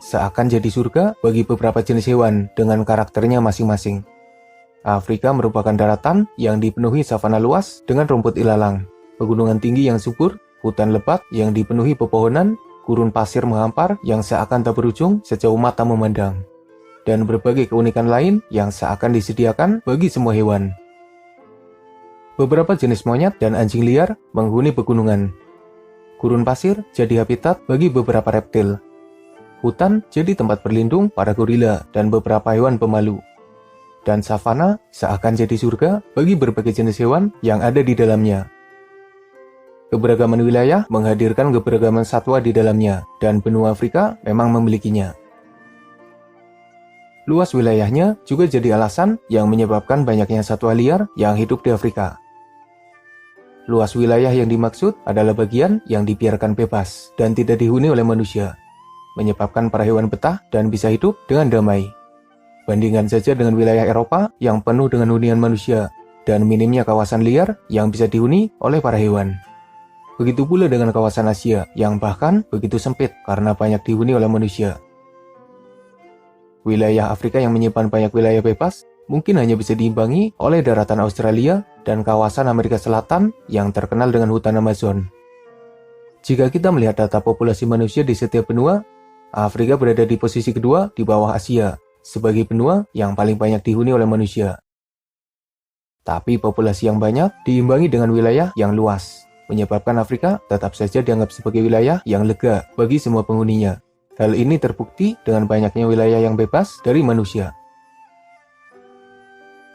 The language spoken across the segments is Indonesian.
seakan jadi surga bagi beberapa jenis hewan dengan karakternya masing-masing. Afrika merupakan daratan yang dipenuhi savana luas dengan rumput ilalang, pegunungan tinggi yang subur, hutan lebat yang dipenuhi pepohonan, gurun pasir menghampar yang seakan tak berujung sejauh mata memandang, dan berbagai keunikan lain yang seakan disediakan bagi semua hewan. Beberapa jenis monyet dan anjing liar menghuni pegunungan. Gurun pasir jadi habitat bagi beberapa reptil. Hutan jadi tempat berlindung para gorila dan beberapa hewan pemalu. Dan savana seakan jadi surga bagi berbagai jenis hewan yang ada di dalamnya. Keberagaman wilayah menghadirkan keberagaman satwa di dalamnya, dan benua Afrika memang memilikinya. Luas wilayahnya juga jadi alasan yang menyebabkan banyaknya satwa liar yang hidup di Afrika. Luas wilayah yang dimaksud adalah bagian yang dibiarkan bebas dan tidak dihuni oleh manusia, menyebabkan para hewan betah dan bisa hidup dengan damai. Bandingkan saja dengan wilayah Eropa yang penuh dengan hunian manusia dan minimnya kawasan liar yang bisa dihuni oleh para hewan. Begitu pula dengan kawasan Asia yang bahkan begitu sempit karena banyak dihuni oleh manusia. Wilayah Afrika yang menyimpan banyak wilayah bebas mungkin hanya bisa diimbangi oleh daratan Australia dan kawasan Amerika Selatan yang terkenal dengan hutan Amazon. Jika kita melihat data populasi manusia di setiap benua, Afrika berada di posisi kedua di bawah Asia sebagai benua yang paling banyak dihuni oleh manusia. Tapi populasi yang banyak diimbangi dengan wilayah yang luas, menyebabkan Afrika tetap saja dianggap sebagai wilayah yang lega bagi semua penghuninya. Hal ini terbukti dengan banyaknya wilayah yang bebas dari manusia.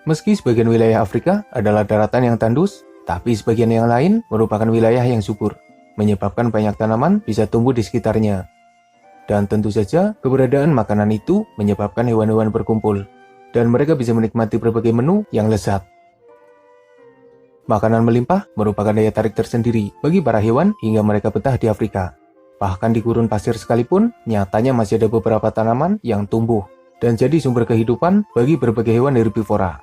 Meski sebagian wilayah Afrika adalah daratan yang tandus, tapi sebagian yang lain merupakan wilayah yang subur, menyebabkan banyak tanaman bisa tumbuh di sekitarnya. Dan tentu saja, keberadaan makanan itu menyebabkan hewan-hewan berkumpul, dan mereka bisa menikmati berbagai menu yang lezat. Makanan melimpah merupakan daya tarik tersendiri bagi para hewan hingga mereka betah di Afrika. Bahkan di gurun pasir sekalipun, nyatanya masih ada beberapa tanaman yang tumbuh dan jadi sumber kehidupan bagi berbagai hewan herbivora.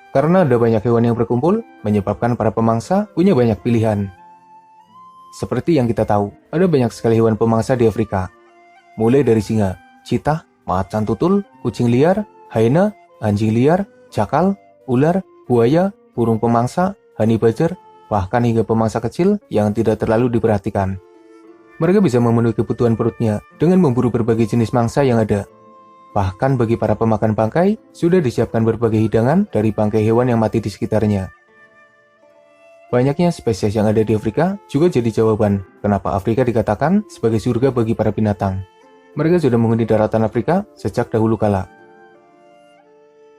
Karena ada banyak hewan yang berkumpul, menyebabkan para pemangsa punya banyak pilihan. Seperti yang kita tahu, ada banyak sekali hewan pemangsa di Afrika. Mulai dari singa, cheetah, macan tutul, kucing liar, hyena, anjing liar, jakal, ular, buaya, burung pemangsa, honey badger, bahkan hingga pemangsa kecil yang tidak terlalu diperhatikan. Mereka bisa memenuhi kebutuhan perutnya dengan memburu berbagai jenis mangsa yang ada. Bahkan bagi para pemakan bangkai, sudah disiapkan berbagai hidangan dari bangkai hewan yang mati di sekitarnya. Banyaknya spesies yang ada di Afrika juga jadi jawaban kenapa Afrika dikatakan sebagai surga bagi para binatang. Mereka sudah menghuni daratan Afrika sejak dahulu kala.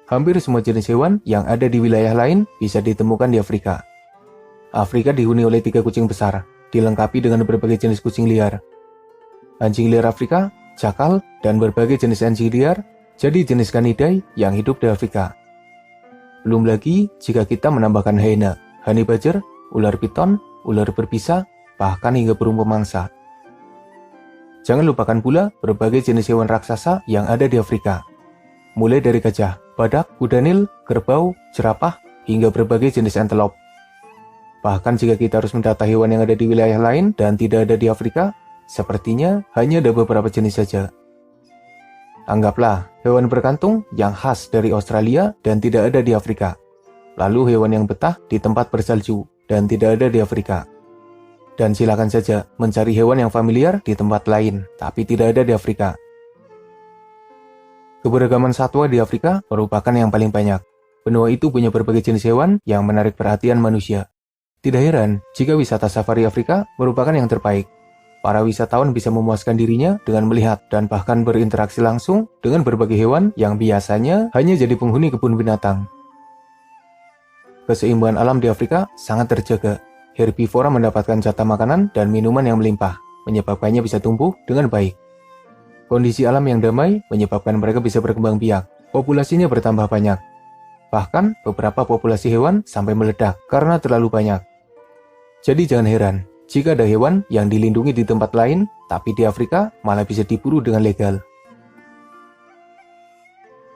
Hampir semua jenis hewan yang ada di wilayah lain bisa ditemukan di Afrika. Afrika dihuni oleh 3 kucing besar, dilengkapi dengan berbagai jenis kucing liar. Anjing liar Afrika, jakal, dan berbagai jenis anjing liar jadi jenis kanidai yang hidup di Afrika. Belum lagi jika kita menambahkan hyena, honey badger, ular piton, ular berbisa, bahkan hingga burung pemangsa. Jangan lupakan pula berbagai jenis hewan raksasa yang ada di Afrika. Mulai dari gajah, badak, kuda nil, kerbau, jerapah, hingga berbagai jenis antelop. Bahkan jika kita harus mendata hewan yang ada di wilayah lain dan tidak ada di Afrika, sepertinya hanya ada beberapa jenis saja. Anggaplah hewan berkantung yang khas dari Australia dan tidak ada di Afrika. Lalu hewan yang betah di tempat bersalju dan tidak ada di Afrika. Dan silakan saja mencari hewan yang familiar di tempat lain, tapi tidak ada di Afrika. Keberagaman satwa di Afrika merupakan yang paling banyak. Benua itu punya berbagai jenis hewan yang menarik perhatian manusia. Tidak heran jika wisata safari Afrika merupakan yang terbaik. Para wisatawan bisa memuaskan dirinya dengan melihat dan bahkan berinteraksi langsung dengan berbagai hewan yang biasanya hanya jadi penghuni kebun binatang. Keseimbangan alam di Afrika sangat terjaga. Herbivora mendapatkan jatah makanan dan minuman yang melimpah, menyebabkannya bisa tumbuh dengan baik. Kondisi alam yang damai menyebabkan mereka bisa berkembang biak. Populasinya bertambah banyak. Bahkan beberapa populasi hewan sampai meledak karena terlalu banyak. Jadi jangan heran jika ada hewan yang dilindungi di tempat lain, tapi di Afrika malah bisa diburu dengan legal.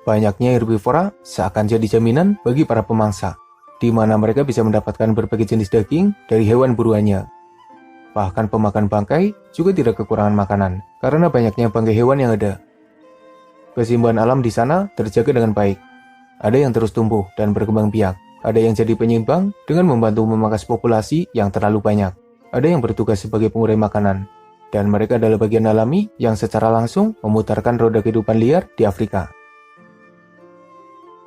Banyaknya herbivora seakan jadi jaminan bagi para pemangsa, di mana mereka bisa mendapatkan berbagai jenis daging dari hewan buruannya. Bahkan pemakan bangkai juga tidak kekurangan makanan karena banyaknya bangkai hewan yang ada. Keseimbangan alam di sana terjaga dengan baik. Ada yang terus tumbuh dan berkembang biak. Ada yang jadi penyeimbang dengan membantu memangkas populasi yang terlalu banyak. Ada yang bertugas sebagai pengurai makanan. Dan mereka adalah bagian alami yang secara langsung memutarkan roda kehidupan liar di Afrika.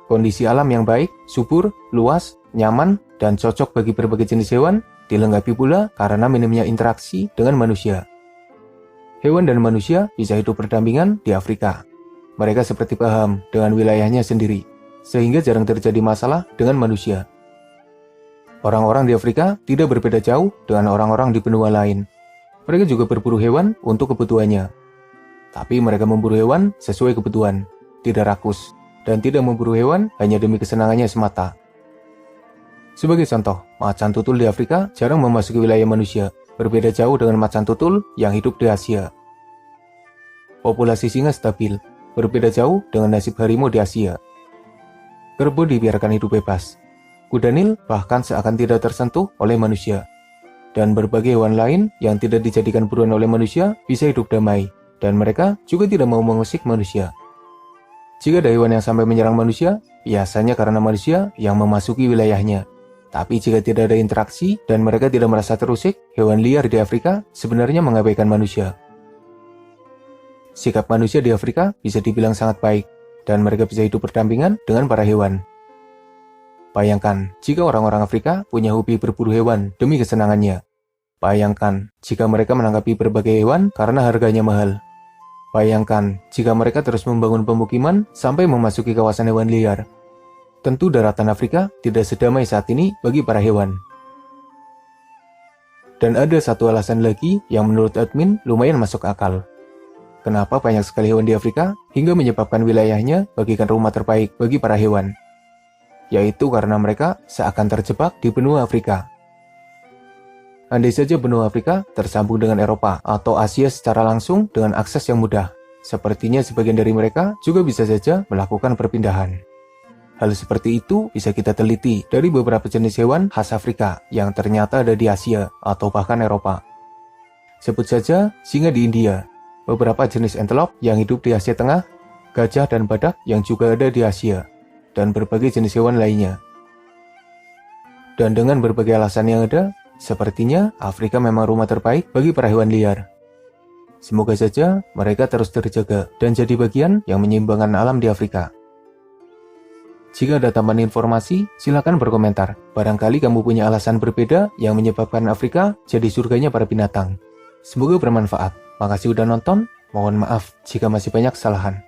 Kondisi alam yang baik, subur, luas, nyaman, dan cocok bagi berbagai jenis hewan dilengkapi pula karena minimnya interaksi dengan manusia. Hewan dan manusia bisa hidup berdampingan di Afrika. Mereka seperti paham dengan wilayahnya sendiri, sehingga jarang terjadi masalah dengan manusia. Orang-orang di Afrika tidak berbeda jauh dengan orang-orang di benua lain. Mereka juga berburu hewan untuk kebutuhannya. Tapi mereka memburu hewan sesuai kebutuhan, tidak rakus, dan tidak memburu hewan hanya demi kesenangannya semata. Sebagai contoh, macan tutul di Afrika jarang memasuki wilayah manusia, berbeda jauh dengan macan tutul yang hidup di Asia. Populasi singa stabil, berbeda jauh dengan nasib harimau di Asia. Kerbau dibiarkan hidup bebas. Kuda Nil bahkan seakan tidak tersentuh oleh manusia. Dan berbagai hewan lain yang tidak dijadikan buruan oleh manusia bisa hidup damai, dan mereka juga tidak mau mengusik manusia. Jika ada hewan yang sampai menyerang manusia, biasanya karena manusia yang memasuki wilayahnya. Tapi jika tidak ada interaksi dan mereka tidak merasa terusik, hewan liar di Afrika sebenarnya mengabaikan manusia. Sikap manusia di Afrika bisa dibilang sangat baik, dan mereka bisa hidup berdampingan dengan para hewan. Bayangkan jika orang-orang Afrika punya hobi berburu hewan demi kesenangannya. Bayangkan jika mereka menangkapi berbagai hewan karena harganya mahal. Bayangkan jika mereka terus membangun pemukiman sampai memasuki kawasan hewan liar. Tentu daratan Afrika tidak sedamai saat ini bagi para hewan. Dan ada satu alasan lagi yang menurut admin lumayan masuk akal. Kenapa banyak sekali hewan di Afrika hingga menyebabkan wilayahnya bagikan rumah terbaik bagi para hewan? Yaitu karena mereka seakan terjebak di benua Afrika. Andai saja benua Afrika tersambung dengan Eropa atau Asia secara langsung dengan akses yang mudah, sepertinya sebagian dari mereka juga bisa saja melakukan perpindahan. Hal seperti itu bisa kita teliti dari beberapa jenis hewan khas Afrika yang ternyata ada di Asia atau bahkan Eropa. Sebut saja singa di India, beberapa jenis antelope yang hidup di Asia Tengah, gajah dan badak yang juga ada di Asia, dan berbagai jenis hewan lainnya. Dan dengan berbagai alasan yang ada, sepertinya Afrika memang rumah terbaik bagi para hewan liar. Semoga saja mereka terus terjaga dan jadi bagian yang menyeimbangkan alam di Afrika. Jika ada tambahan informasi, silakan berkomentar. Barangkali kamu punya alasan berbeda yang menyebabkan Afrika jadi surganya para binatang. Semoga bermanfaat. Makasih udah nonton, mohon maaf jika masih banyak kesalahan.